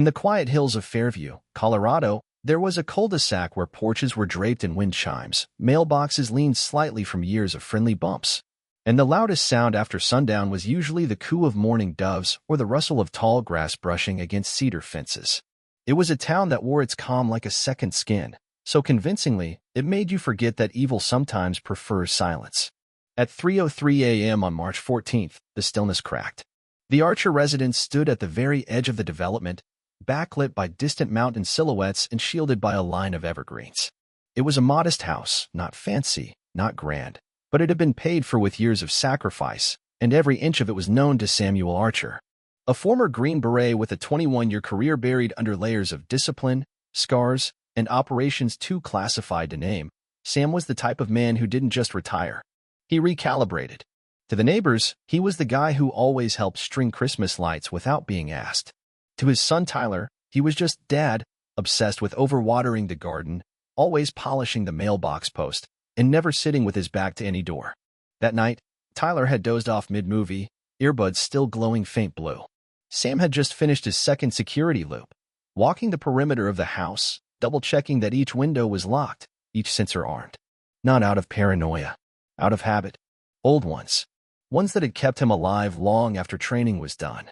In the quiet hills of Fairview, Colorado, there was a cul-de-sac where porches were draped in wind chimes, mailboxes leaned slightly from years of friendly bumps, and the loudest sound after sundown was usually the coo of mourning doves or the rustle of tall grass brushing against cedar fences. It was a town that wore its calm like a second skin, so convincingly, it made you forget that evil sometimes prefers silence. At 3:03 a.m. on March 14th, the stillness cracked. The Archer residence stood at the very edge of the development, backlit by distant mountain silhouettes and shielded by a line of evergreens. It was a modest house, not fancy, not grand, but it had been paid for with years of sacrifice, and every inch of it was known to Samuel Archer. A former Green Beret with a 21-year career buried under layers of discipline, scars, and operations too classified to name, Sam was the type of man who didn't just retire. He recalibrated. To the neighbors, he was the guy who always helped string Christmas lights without being asked. To his son Tyler, he was just dad, obsessed with overwatering the garden, always polishing the mailbox post, and never sitting with his back to any door. That night, Tyler had dozed off mid-movie, earbuds still glowing faint blue. Sam had just finished his second security loop, walking the perimeter of the house, double-checking that each window was locked, each sensor armed. Not out of paranoia, out of habit. Old ones. Ones that had kept him alive long after training was done.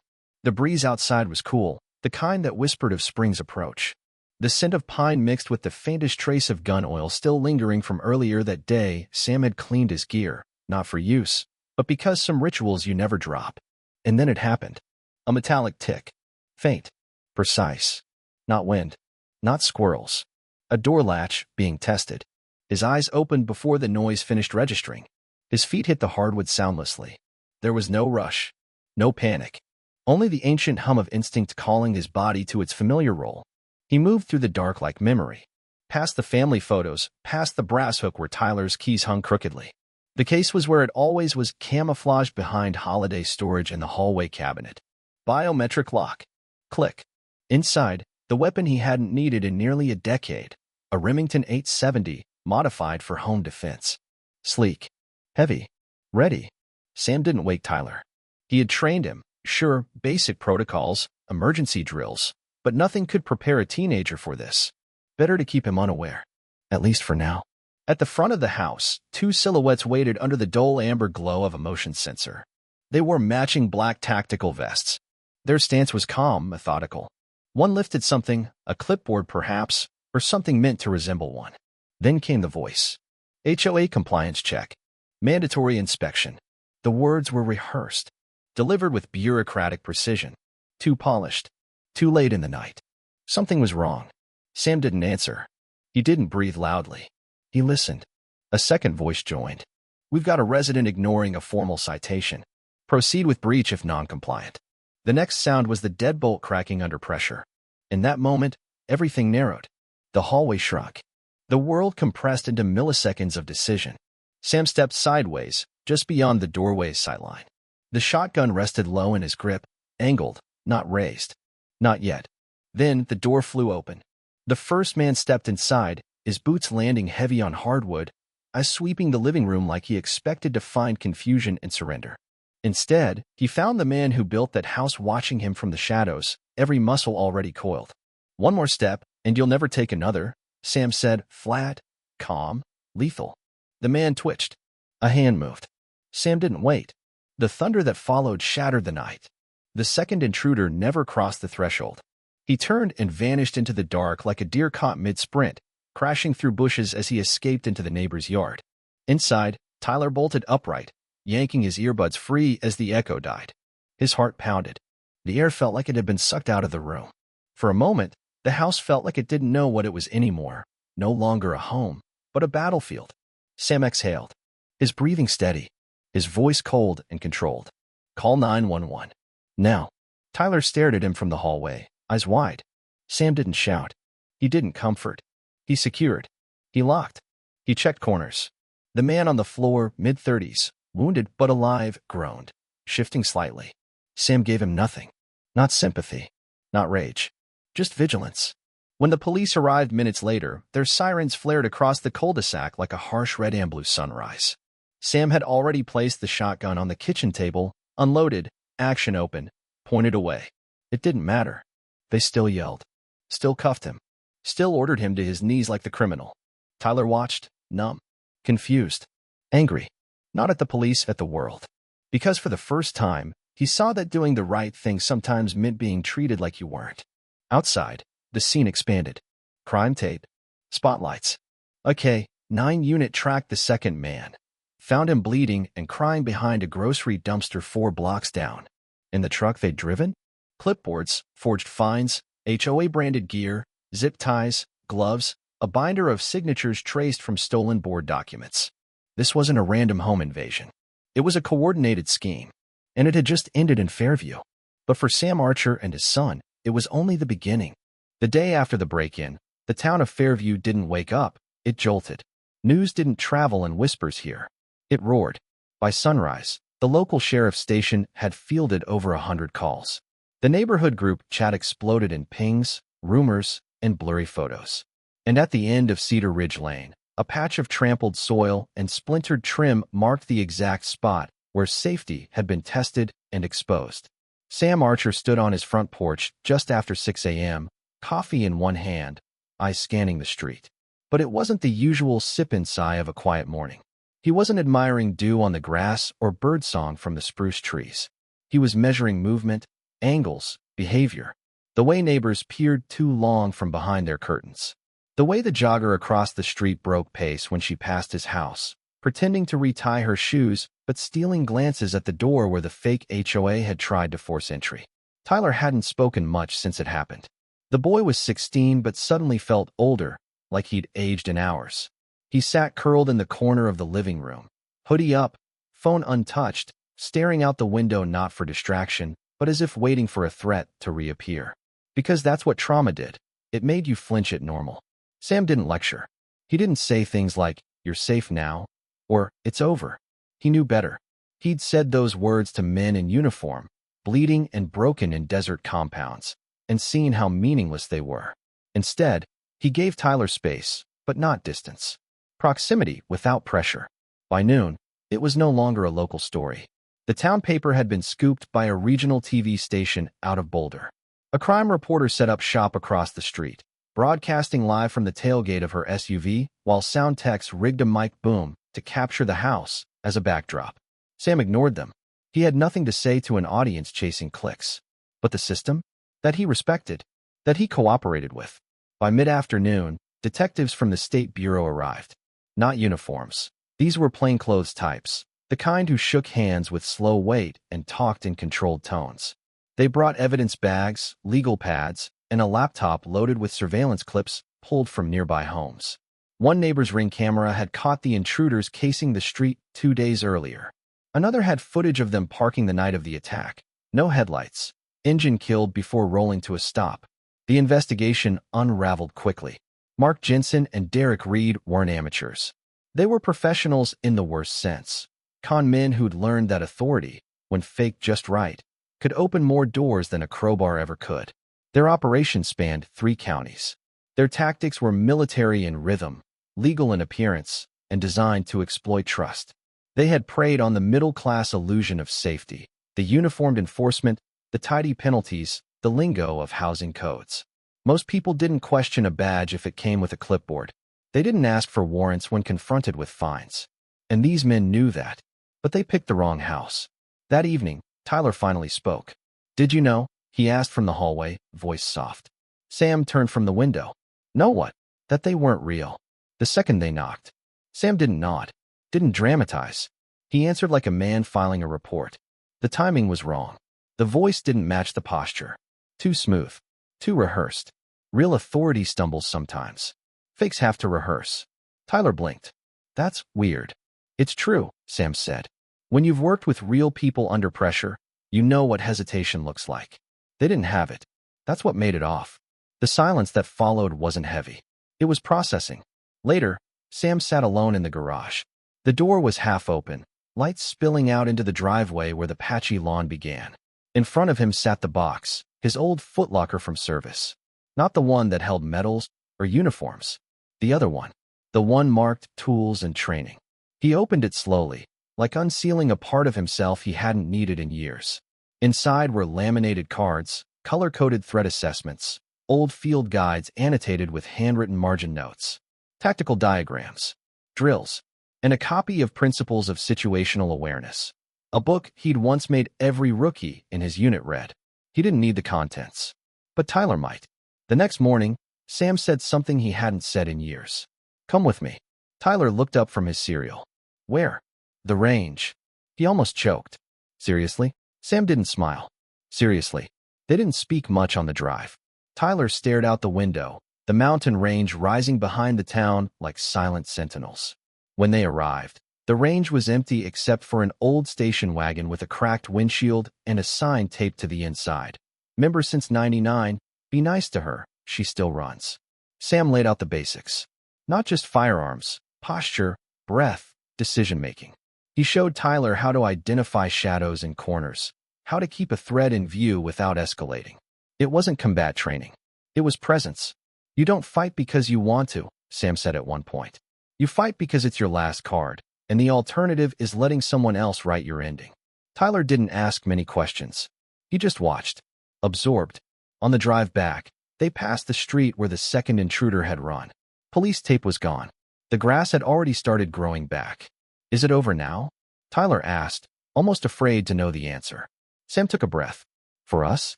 The breeze outside was cool, the kind that whispered of spring's approach. The scent of pine mixed with the faintest trace of gun oil still lingering from earlier that day. Sam had cleaned his gear, not for use, but because some rituals you never drop. And then it happened. A metallic tick. Faint. Precise. Not wind. Not squirrels. A door latch being tested. His eyes opened before the noise finished registering. His feet hit the hardwood soundlessly. There was no rush. No panic. Only the ancient hum of instinct calling his body to its familiar role. He moved through the dark like memory. Past the family photos, past the brass hook where Tyler's keys hung crookedly. The case was where it always was, camouflaged behind holiday storage in the hallway cabinet. Biometric lock. Click. Inside, the weapon he hadn't needed in nearly a decade. A Remington 870, modified for home defense. Sleek. Heavy. Ready. Sam didn't wake Tyler. He had trained him, sure, basic protocols, emergency drills, but nothing could prepare a teenager for this. Better to keep him unaware. At least for now. At the front of the house, two silhouettes waited under the dull amber glow of a motion sensor. They wore matching black tactical vests. Their stance was calm, methodical. One lifted something, a clipboard perhaps, or something meant to resemble one. Then came the voice. HOA compliance check. Mandatory inspection. The words were rehearsed, delivered with bureaucratic precision. Too polished. Too late in the night. Something was wrong. Sam didn't answer. He didn't breathe loudly. He listened. A second voice joined. We've got a resident ignoring a formal citation. Proceed with breach if non-compliant. The next sound was the deadbolt cracking under pressure. In that moment, everything narrowed. The hallway shrunk. The world compressed into milliseconds of decision. Sam stepped sideways, just beyond the doorway's sightline. The shotgun rested low in his grip, angled, not raised. Not yet. Then the door flew open. The first man stepped inside, his boots landing heavy on hardwood, eyes sweeping the living room like he expected to find confusion and surrender. Instead, he found the man who built that house watching him from the shadows, every muscle already coiled. One more step, and you'll never take another, Sam said, flat, calm, lethal. The man twitched. A hand moved. Sam didn't wait. The thunder that followed shattered the night. The second intruder never crossed the threshold. He turned and vanished into the dark like a deer caught mid-sprint, crashing through bushes as he escaped into the neighbor's yard. Inside, Tyler bolted upright, yanking his earbuds free as the echo died. His heart pounded. The air felt like it had been sucked out of the room. For a moment, the house felt like it didn't know what it was anymore, no longer a home, but a battlefield. Sam exhaled, his breathing steady, his voice cold and controlled. Call 911. Now. Tyler stared at him from the hallway, eyes wide. Sam didn't shout. He didn't comfort. He secured. He locked. He checked corners. The man on the floor, mid-30s, wounded but alive, groaned, shifting slightly. Sam gave him nothing. Not sympathy. Not rage. Just vigilance. When the police arrived minutes later, their sirens flared across the cul-de-sac like a harsh red and blue sunrise. Sam had already placed the shotgun on the kitchen table, unloaded, action open, pointed away. It didn't matter. They still yelled, still cuffed him, still ordered him to his knees like the criminal. Tyler watched, numb, confused, angry, not at the police, at the world. Because for the first time, he saw that doing the right thing sometimes meant being treated like you weren't. Outside, the scene expanded. Crime tape, spotlights. A K-9 unit tracked the second man, found him bleeding and crying behind a grocery dumpster 4 blocks down. In the truck they'd driven, clipboards, forged fines, HOA-branded gear, zip ties, gloves, a binder of signatures traced from stolen board documents. This wasn't a random home invasion. It was a coordinated scheme, and it had just ended in Fairview. But for Sam Archer and his son, it was only the beginning. The day after the break-in, the town of Fairview didn't wake up, it jolted. News didn't travel in whispers here. It roared. By sunrise, the local sheriff's station had fielded over 100 calls. The neighborhood group chat exploded in pings, rumors, and blurry photos. And at the end of Cedar Ridge Lane, a patch of trampled soil and splintered trim marked the exact spot where safety had been tested and exposed. Sam Archer stood on his front porch just after 6 a.m., coffee in one hand, eyes scanning the street. But it wasn't the usual sip-and sigh of a quiet morning. He wasn't admiring dew on the grass or birdsong from the spruce trees. He was measuring movement, angles, behavior, the way neighbors peered too long from behind their curtains, the way the jogger across the street broke pace when she passed his house, pretending to retie her shoes but stealing glances at the door where the fake HOA had tried to force entry. Tyler hadn't spoken much since it happened. The boy was 16 but suddenly felt older, like he'd aged in hours. He sat curled in the corner of the living room, hoodie up, phone untouched, staring out the window not for distraction, but as if waiting for a threat to reappear. Because that's what trauma did. It made you flinch at normal. Sam didn't lecture. He didn't say things like, "You're safe now," or "It's over." He knew better. He'd said those words to men in uniform, bleeding and broken in desert compounds, and seen how meaningless they were. Instead, he gave Tyler space, but not distance. Proximity without pressure. By noon, it was no longer a local story. The town paper had been scooped by a regional TV station out of Boulder. A crime reporter set up shop across the street, broadcasting live from the tailgate of her SUV, while sound techs rigged a mic boom to capture the house as a backdrop. Sam ignored them. He had nothing to say to an audience chasing clicks. But the system? That he respected, that he cooperated with. By mid-afternoon, detectives from the State Bureau arrived. Not uniforms. These were plainclothes types, the kind who shook hands with slow weight and talked in controlled tones. They brought evidence bags, legal pads, and a laptop loaded with surveillance clips pulled from nearby homes. One neighbor's Ring camera had caught the intruders casing the street 2 days earlier. Another had footage of them parking the night of the attack. No headlights. Engine killed before rolling to a stop. The investigation unraveled quickly. Mark Jensen and Derek Reed weren't amateurs. They were professionals in the worst sense. Con men who'd learned that authority, when faked just right, could open more doors than a crowbar ever could. Their operation spanned 3 counties. Their tactics were military in rhythm, legal in appearance, and designed to exploit trust. They had preyed on the middle-class illusion of safety, the uniformed enforcement, the tidy penalties, the lingo of housing codes. Most people didn't question a badge if it came with a clipboard. They didn't ask for warrants when confronted with fines. And these men knew that. But they picked the wrong house. That evening, Tyler finally spoke. "Did you know?" he asked from the hallway, voice soft. Sam turned from the window. "Know what?" "That they weren't real." The second they knocked. Sam didn't nod, didn't dramatize. He answered like a man filing a report. The timing was wrong. The voice didn't match the posture. Too smooth. Too rehearsed. Real authority stumbles sometimes. Fakes have to rehearse. Tyler blinked. "That's weird." "It's true," Sam said. "When you've worked with real people under pressure, you know what hesitation looks like." They didn't have it. That's what made it off. The silence that followed wasn't heavy. It was processing. Later, Sam sat alone in the garage. The door was half open, lights spilling out into the driveway where the patchy lawn began. In front of him sat the box, his old footlocker from service. Not the one that held medals or uniforms. The other one. The one marked tools and training. He opened it slowly, like unsealing a part of himself he hadn't needed in years. Inside were laminated cards, color-coded threat assessments, old field guides annotated with handwritten margin notes, tactical diagrams, drills, and a copy of Principles of Situational Awareness, a book he'd once made every rookie in his unit read. He didn't need the contents, but Tyler might. The next morning, Sam said something he hadn't said in years. "Come with me." Tyler looked up from his cereal. "Where?" "The range." He almost choked. "Seriously?" Sam didn't smile. "Seriously." They didn't speak much on the drive. Tyler stared out the window, the mountain range rising behind the town like silent sentinels. When they arrived, the range was empty except for an old station wagon with a cracked windshield and a sign taped to the inside. "Member since '99, be nice to her, she still runs." Sam laid out the basics. Not just firearms, posture, breath, decision-making. He showed Tyler how to identify shadows and corners, how to keep a threat in view without escalating. It wasn't combat training. It was presence. "You don't fight because you want to," Sam said at one point. "You fight because it's your last card, and the alternative is letting someone else write your ending." Tyler didn't ask many questions. He just watched, absorbed. On the drive back, they passed the street where the second intruder had run. Police tape was gone. The grass had already started growing back. "Is it over now?" Tyler asked, almost afraid to know the answer. Sam took a breath. "For us?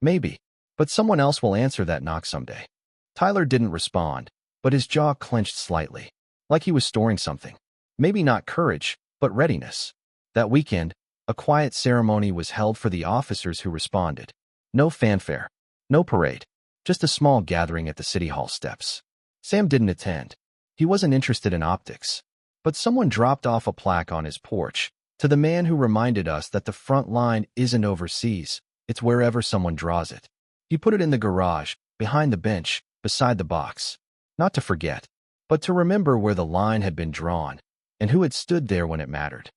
Maybe. But someone else will answer that knock someday." Tyler didn't respond, but his jaw clenched slightly, like he was storing something. Maybe not courage, but readiness. That weekend, a quiet ceremony was held for the officers who responded. No fanfare, no parade, just a small gathering at the city hall steps. Sam didn't attend. He wasn't interested in optics. But someone dropped off a plaque on his porch, "To the man who reminded us that the front line isn't overseas, it's wherever someone draws it." He put it in the garage, behind the bench, beside the box. Not to forget, but to remember where the line had been drawn, and who had stood there when it mattered.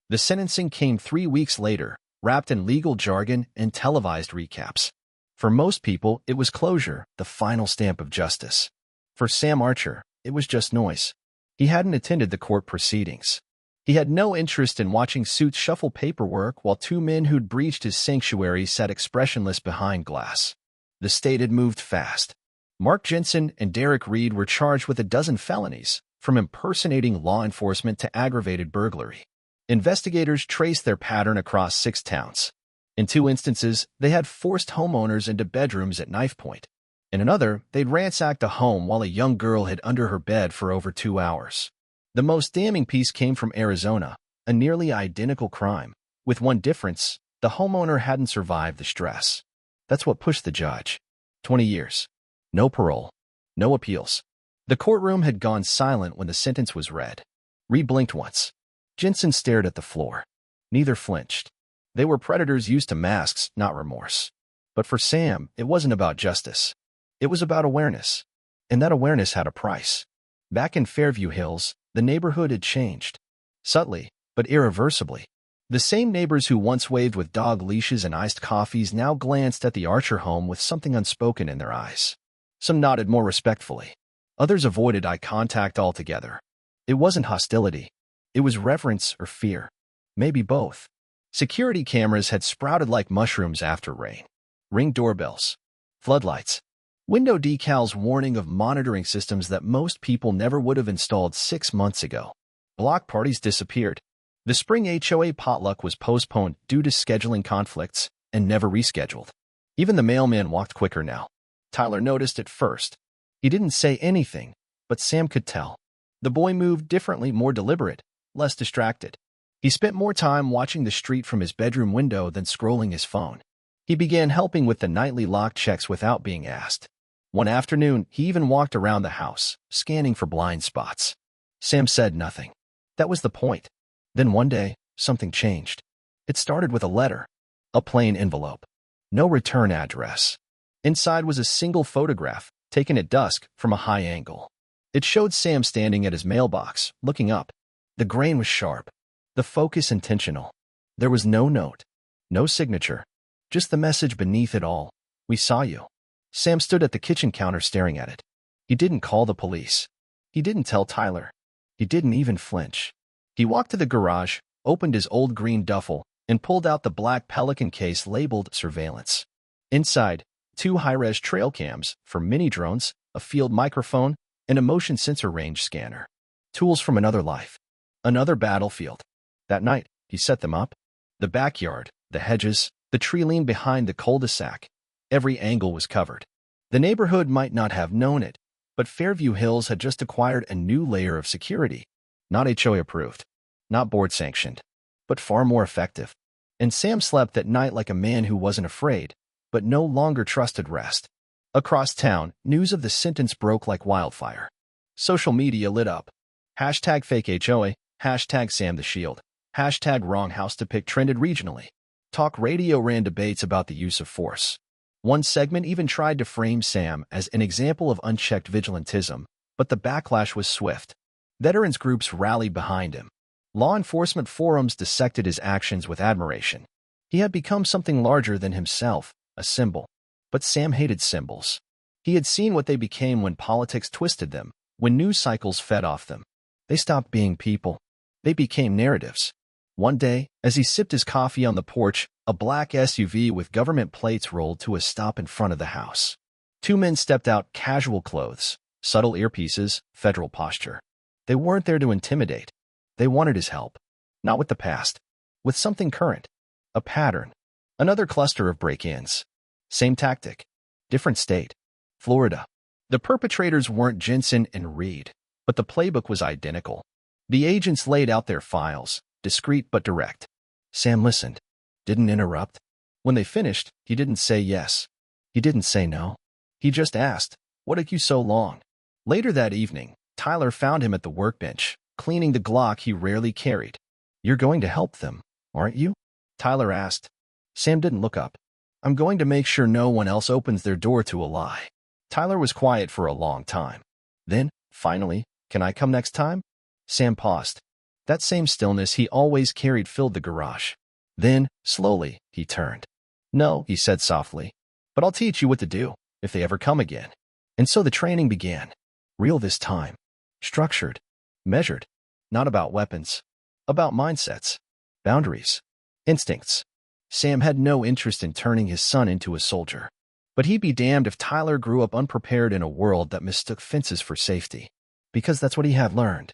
The sentencing came 3 weeks later, wrapped in legal jargon and televised recaps. For most people, it was closure, the final stamp of justice. For Sam Archer, it was just noise. He hadn't attended the court proceedings. He had no interest in watching suits shuffle paperwork while 2 men who'd breached his sanctuary sat expressionless behind glass. The state had moved fast. Mark Jensen and Derek Reed were charged with a dozen felonies, from impersonating law enforcement to aggravated burglary. Investigators traced their pattern across 6 towns. In 2 instances, they had forced homeowners into bedrooms at knife point. In another, they'd ransacked a home while a young girl hid under her bed for over 2 hours. The most damning piece came from Arizona, a nearly identical crime. With one difference, the homeowner hadn't survived the stress. That's what pushed the judge. 20 years. No parole. No appeals. The courtroom had gone silent when the sentence was read. Reed blinked once. Jensen stared at the floor. Neither flinched. They were predators used to masks, not remorse. But for Sam, it wasn't about justice. It was about awareness. And that awareness had a price. Back in Fairview Hills, the neighborhood had changed. Subtly, but irreversibly. The same neighbors who once waved with dog leashes and iced coffees now glanced at the Archer home with something unspoken in their eyes. Some nodded more respectfully. Others avoided eye contact altogether. It wasn't hostility. It was reverence or fear. Maybe both. Security cameras had sprouted like mushrooms after rain. Ring doorbells. Floodlights. Window decals warning of monitoring systems that most people never would have installed 6 months ago. Block parties disappeared. The spring HOA potluck was postponed due to scheduling conflicts and never rescheduled. Even the mailman walked quicker now. Tyler noticed at first. He didn't say anything, but Sam could tell. The boy moved differently, more deliberate, less distracted. He spent more time watching the street from his bedroom window than scrolling his phone. He began helping with the nightly lock checks without being asked. One afternoon, he even walked around the house, scanning for blind spots. Sam said nothing. That was the point. Then one day, something changed. It started with a letter. A plain envelope. No return address. Inside was a single photograph, taken at dusk from a high angle. It showed Sam standing at his mailbox, looking up. The grain was sharp. The focus intentional. There was no note. No signature. Just the message beneath it all. We saw you. Sam stood at the kitchen counter staring at it. He didn't call the police. He didn't tell Tyler. He didn't even flinch. He walked to the garage, opened his old green duffel, and pulled out the black Pelican case labeled surveillance. Inside, two high-res trail cams for mini drones, a field microphone, and a motion sensor range scanner. Tools from another life. Another battlefield. That night, he set them up. The backyard, the hedges, the tree leaned behind the cul-de-sac. Every angle was covered. The neighborhood might not have known it, but Fairview Hills had just acquired a new layer of security. Not HOA approved, not board sanctioned, but far more effective. And Sam slept that night like a man who wasn't afraid, but no longer trusted rest. Across town, news of the sentence broke like wildfire. Social media lit up. Hashtag fake HOA, hashtag Sam the Shield, hashtag wrong house to pick trended regionally. Talk radio ran debates about the use of force. One segment even tried to frame Sam as an example of unchecked vigilantism, but the backlash was swift. Veterans groups rallied behind him. Law enforcement forums dissected his actions with admiration. He had become something larger than himself, a symbol. But Sam hated symbols. He had seen what they became when politics twisted them, when news cycles fed off them. They stopped being people. They became narratives. One day, as he sipped his coffee on the porch, a black SUV with government plates rolled to a stop in front of the house. Two men stepped out, casual clothes, subtle earpieces, federal posture. They weren't there to intimidate. They wanted his help. Not with the past. With something current. A pattern. Another cluster of break-ins. Same tactic. Different state. Florida. The perpetrators weren't Jensen and Reed, but the playbook was identical. The agents laid out their files, discreet but direct. Sam listened. Didn't interrupt. When they finished, he didn't say yes. He didn't say no. He just asked, "What took you so long?" Later that evening, Tyler found him at the workbench, cleaning the Glock he rarely carried. "You're going to help them, aren't you?" Tyler asked. Sam didn't look up. "I'm going to make sure no one else opens their door to a lie." Tyler was quiet for a long time. Then, finally, "Can I come next time?" Sam paused. That same stillness he always carried filled the garage. Then, slowly, he turned. "No," he said softly, "but I'll teach you what to do, if they ever come again." And so the training began. Real this time. Structured. Measured. Not about weapons. About mindsets. Boundaries. Instincts. Sam had no interest in turning his son into a soldier. But he'd be damned if Tyler grew up unprepared in a world that mistook fences for safety. Because that's what he had learned.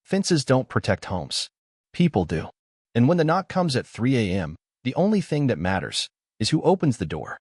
Fences don't protect homes. People do. And when the knock comes at 3 a.m., the only thing that matters is who opens the door.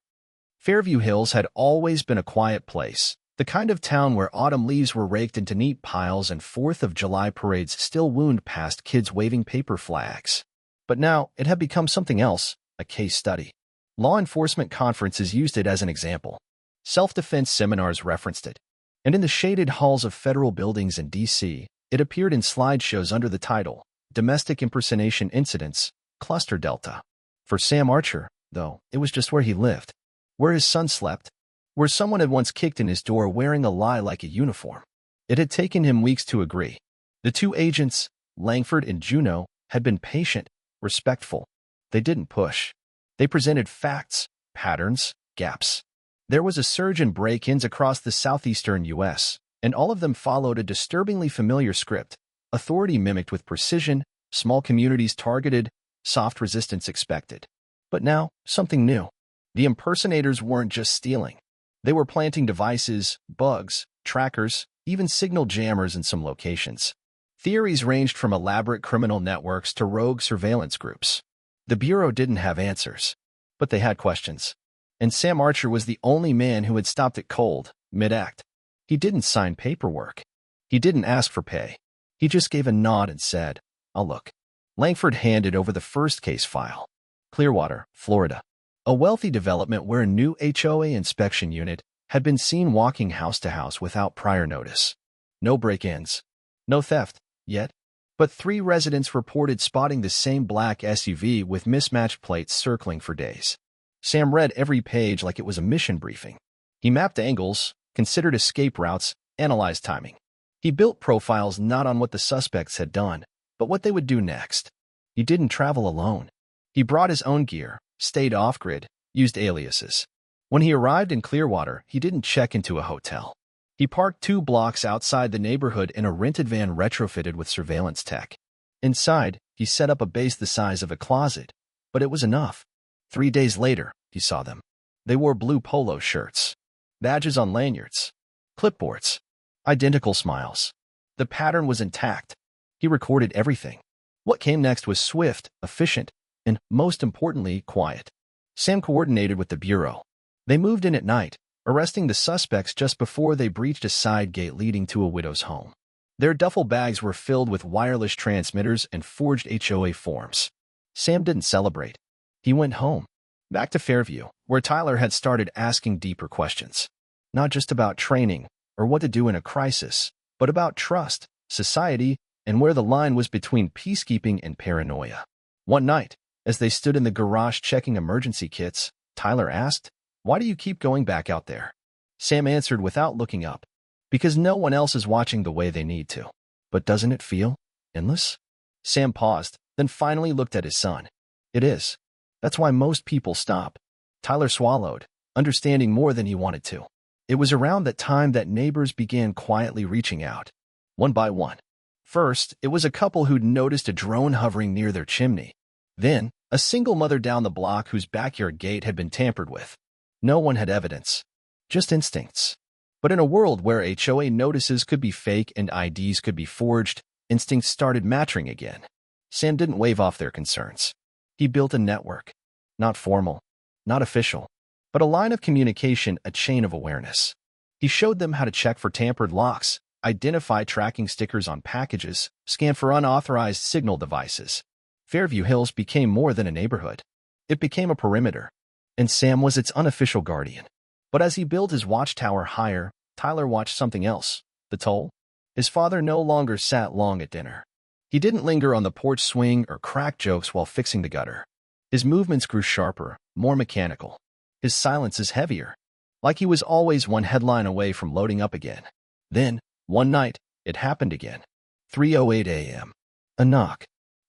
Fairview Hills had always been a quiet place, the kind of town where autumn leaves were raked into neat piles and 4th of July parades still wound past kids waving paper flags. But now it had become something else, a case study. Law enforcement conferences used it as an example. Self-defense seminars referenced it. And in the shaded halls of federal buildings in D.C., it appeared in slideshows under the title, Domestic Impersonation Incidents, Cluster Delta. For Sam Archer, though, it was just where he lived. Where his son slept. Where someone had once kicked in his door wearing a lie like a uniform. It had taken him weeks to agree. The two agents, Langford and Juneau, had been patient, respectful. They didn't push. They presented facts, patterns, gaps. There was a surge in break-ins across the southeastern U.S., and all of them followed a disturbingly familiar script. Authority mimicked with precision, small communities targeted, soft resistance expected. But now, something new. The impersonators weren't just stealing. They were planting devices, bugs, trackers, even signal jammers in some locations. Theories ranged from elaborate criminal networks to rogue surveillance groups. The Bureau didn't have answers, but they had questions. And Sam Archer was the only man who had stopped it cold, mid-act. He didn't sign paperwork. He didn't ask for pay. He just gave a nod and said, "I'll look." Langford handed over the first case file. Clearwater, Florida. A wealthy development where a new HOA inspection unit had been seen walking house to house without prior notice. No break-ins. No theft, yet. But 3 residents reported spotting the same black SUV with mismatched plates circling for days. Sam read every page like it was a mission briefing. He mapped angles, considered escape routes, analyzed timing. He built profiles not on what the suspects had done, but what they would do next. He didn't travel alone. He brought his own gear, stayed off-grid, used aliases. When he arrived in Clearwater, he didn't check into a hotel. He parked 2 blocks outside the neighborhood in a rented van retrofitted with surveillance tech. Inside, he set up a base the size of a closet, but it was enough. 3 days later, he saw them. They wore blue polo shirts, badges on lanyards, clipboards, identical smiles. The pattern was intact. He recorded everything. What came next was swift, efficient, and, most importantly, quiet. Sam coordinated with the bureau. They moved in at night, arresting the suspects just before they breached a side gate leading to a widow's home. Their duffel bags were filled with wireless transmitters and forged HOA forms. Sam didn't celebrate. He went home, back to Fairview, where Tyler had started asking deeper questions. Not just about training or what to do in a crisis, but about trust, society, and where the line was between peacekeeping and paranoia. One night, as they stood in the garage checking emergency kits, Tyler asked, "Why do you keep going back out there?" Sam answered without looking up, "Because no one else is watching the way they need to." "But doesn't it feel endless?" Sam paused, then finally looked at his son. "It is. That's why most people stop." Tyler swallowed, understanding more than he wanted to. It was around that time that neighbors began quietly reaching out, one by one. First, it was a couple who'd noticed a drone hovering near their chimney. Then, a single mother down the block whose backyard gate had been tampered with. No one had evidence, just instincts. But in a world where HOA notices could be fake and IDs could be forged, instincts started matching again. Sam didn't wave off their concerns. He built a network. Not formal, not official, but a line of communication, a chain of awareness. He showed them how to check for tampered locks, identify tracking stickers on packages, scan for unauthorized signal devices. Fairview Hills became more than a neighborhood. It became a perimeter, and Sam was its unofficial guardian. But as he built his watchtower higher, Tyler watched something else. The toll? His father no longer sat long at dinner. He didn't linger on the porch swing or crack jokes while fixing the gutter. His movements grew sharper, more mechanical. His silences heavier, like he was always one headline away from loading up again. Then, one night, it happened again. 3:08 a.m. A knock.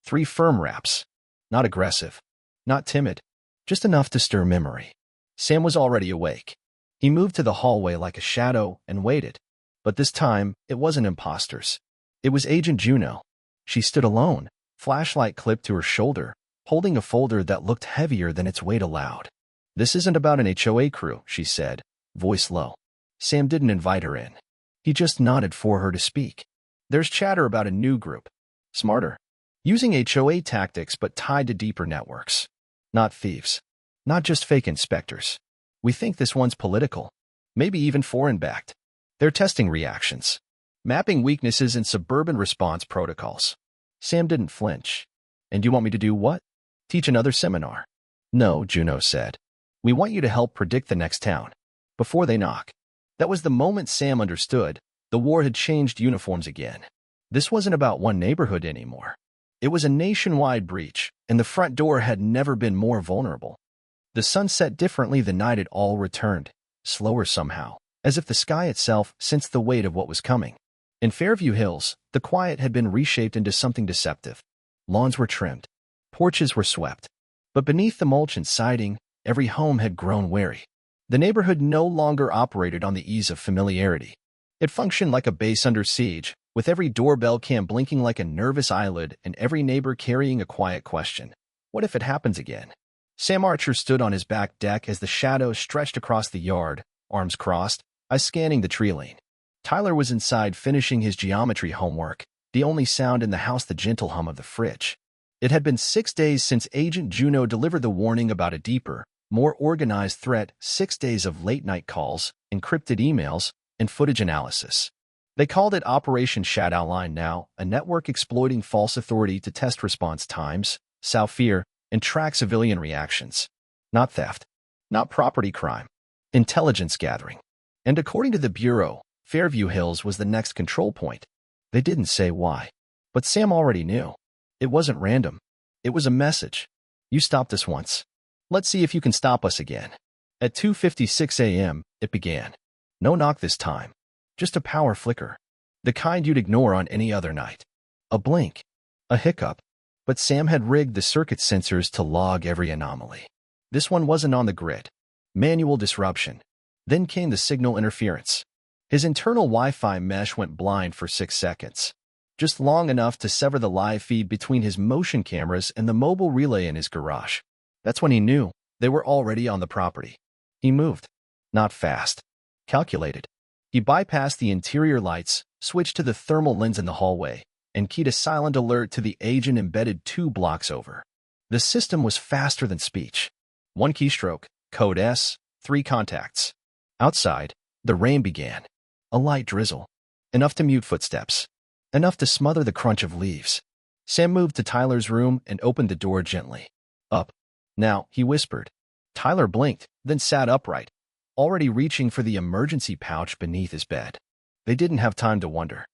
3 firm raps. Not aggressive, not timid, just enough to stir memory. Sam was already awake. He moved to the hallway like a shadow and waited. But this time, it wasn't imposters. It was Agent Juno. She stood alone, flashlight clipped to her shoulder, holding a folder that looked heavier than its weight allowed. "This isn't about an HOA crew," she said, voice low. Sam didn't invite her in. He just nodded for her to speak. "There's chatter about a new group. Smarter. Using HOA tactics but tied to deeper networks. Not thieves. Not just fake inspectors. We think this one's political. Maybe even foreign-backed. They're testing reactions. Mapping weaknesses in suburban response protocols." Sam didn't flinch. "And you want me to do what? Teach another seminar?" "No," Juno said. "We want you to help predict the next town. Before they knock." That was the moment Sam understood. The war had changed uniforms again. This wasn't about one neighborhood anymore. It was a nationwide breach, and the front door had never been more vulnerable. The sun set differently the night it all returned, slower somehow, as if the sky itself sensed the weight of what was coming. In Fairview Hills, the quiet had been reshaped into something deceptive. Lawns were trimmed. Porches were swept. But beneath the mulch and siding, every home had grown wary. The neighborhood no longer operated on the ease of familiarity. It functioned like a base under siege, with every doorbell cam blinking like a nervous eyelid and every neighbor carrying a quiet question. What if it happens again? Sam Archer stood on his back deck as the shadows stretched across the yard, arms crossed, eyes scanning the tree lane. Tyler was inside finishing his geometry homework, the only sound in the house the gentle hum of the fridge. It had been 6 days since Agent Juno delivered the warning about a deeper, more organized threat, 6 days of late-night calls, encrypted emails, and footage analysis. They called it Operation Showdown now, a network exploiting false authority to test response times, sow fear, and track civilian reactions. Not theft, not property crime, intelligence gathering. And according to the Bureau, Fairview Hills was the next control point. They didn't say why, but Sam already knew. It wasn't random. It was a message. "You stopped us once. Let's see if you can stop us again." At 2:56 a.m., it began. No knock this time. Just a power flicker. The kind you'd ignore on any other night. A blink. A hiccup. But Sam had rigged the circuit sensors to log every anomaly. This one wasn't on the grid. Manual disruption. Then came the signal interference. His internal Wi-Fi mesh went blind for 6 seconds. Just long enough to sever the live feed between his motion cameras and the mobile relay in his garage. That's when he knew they were already on the property. He moved. Not fast. Calculated. He bypassed the interior lights, switched to the thermal lens in the hallway, and keyed a silent alert to the agent embedded 2 blocks over. The system was faster than speech. 1 keystroke, code S, 3 contacts. Outside, the rain began. A light drizzle. Enough to mute footsteps. Enough to smother the crunch of leaves. Sam moved to Tyler's room and opened the door gently. Up. Now, he whispered. Tyler blinked, then sat upright, already reaching for the emergency pouch beneath his bed. They didn't have time to wonder.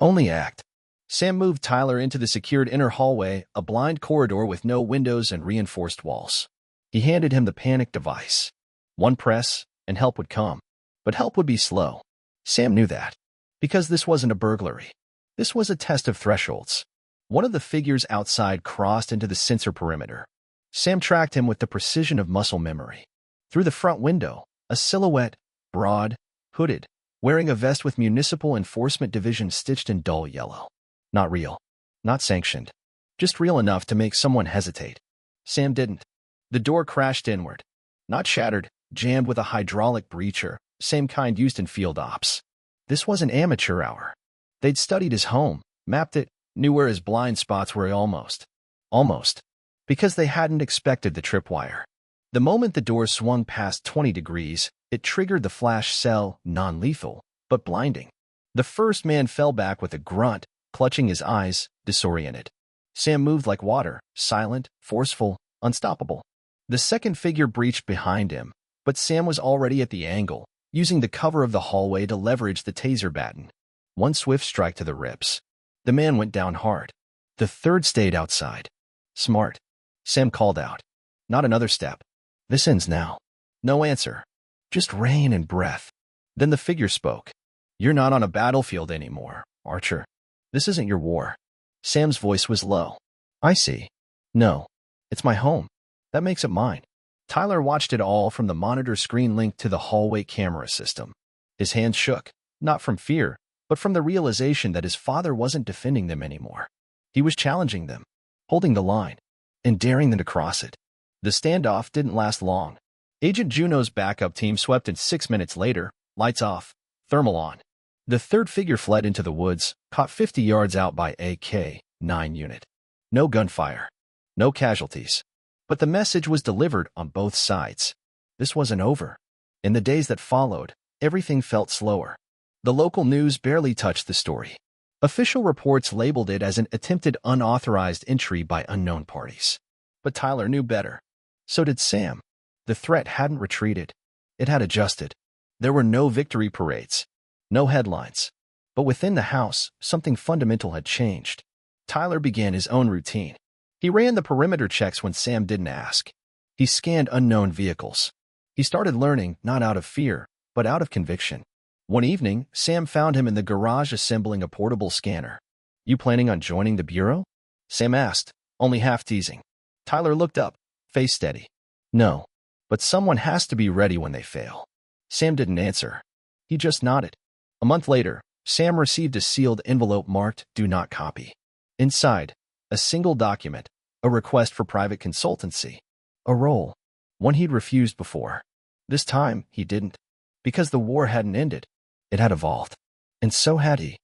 Only act. Sam moved Tyler into the secured inner hallway, a blind corridor with no windows and reinforced walls. He handed him the panic device. 1 press, and help would come. But help would be slow. Sam knew that. Because this wasn't a burglary. This was a test of thresholds. One of the figures outside crossed into the sensor perimeter. Sam tracked him with the precision of muscle memory. Through the front window, a silhouette, broad, hooded, wearing a vest with Municipal Enforcement Division stitched in dull yellow. Not real. Not sanctioned. Just real enough to make someone hesitate. Sam didn't. The door crashed inward. Not shattered, jammed with a hydraulic breacher, same kind used in field ops. This wasn't amateur hour. They'd studied his home, mapped it, knew where his blind spots were almost. Almost. Because they hadn't expected the tripwire. The moment the door swung past 20 degrees, it triggered the flash cell, non-lethal, but blinding. The first man fell back with a grunt, clutching his eyes, disoriented. Sam moved like water, silent, forceful, unstoppable. The second figure breached behind him, but Sam was already at the angle, using the cover of the hallway to leverage the taser baton. 1 swift strike to the ribs. The man went down hard. The third stayed outside. Smart. Sam called out. Not another step. This ends now. No answer. Just rain and breath. Then the figure spoke. You're not on a battlefield anymore, Archer. This isn't your war. Sam's voice was low. I see. No. It's my home. That makes it mine. Tyler watched it all from the monitor screen linked to the hallway camera system. His hands shook, not from fear, but from the realization that his father wasn't defending them anymore. He was challenging them, holding the line, and daring them to cross it. The standoff didn't last long. Agent Juno's backup team swept in 6 minutes later, lights off, thermal on. The third figure fled into the woods, caught 50 yards out by a K-9 unit. No gunfire. No casualties. But the message was delivered on both sides. This wasn't over. In the days that followed, everything felt slower. The local news barely touched the story. Official reports labeled it as an attempted unauthorized entry by unknown parties. But Tyler knew better. So did Sam. The threat hadn't retreated. It had adjusted. There were no victory parades. No headlines. But within the house, something fundamental had changed. Tyler began his own routine. He ran the perimeter checks when Sam didn't ask. He scanned unknown vehicles. He started learning, not out of fear, but out of conviction. One evening, Sam found him in the garage assembling a portable scanner. You planning on joining the bureau? Sam asked, only half teasing. Tyler looked up, face steady. No, but someone has to be ready when they fail. Sam didn't answer. He just nodded. A month later, Sam received a sealed envelope marked "Do Not Copy." Inside, a single document, a request for private consultancy, a role, one he'd refused before. This time, he didn't. Because the war hadn't ended. It had evolved. And so had he.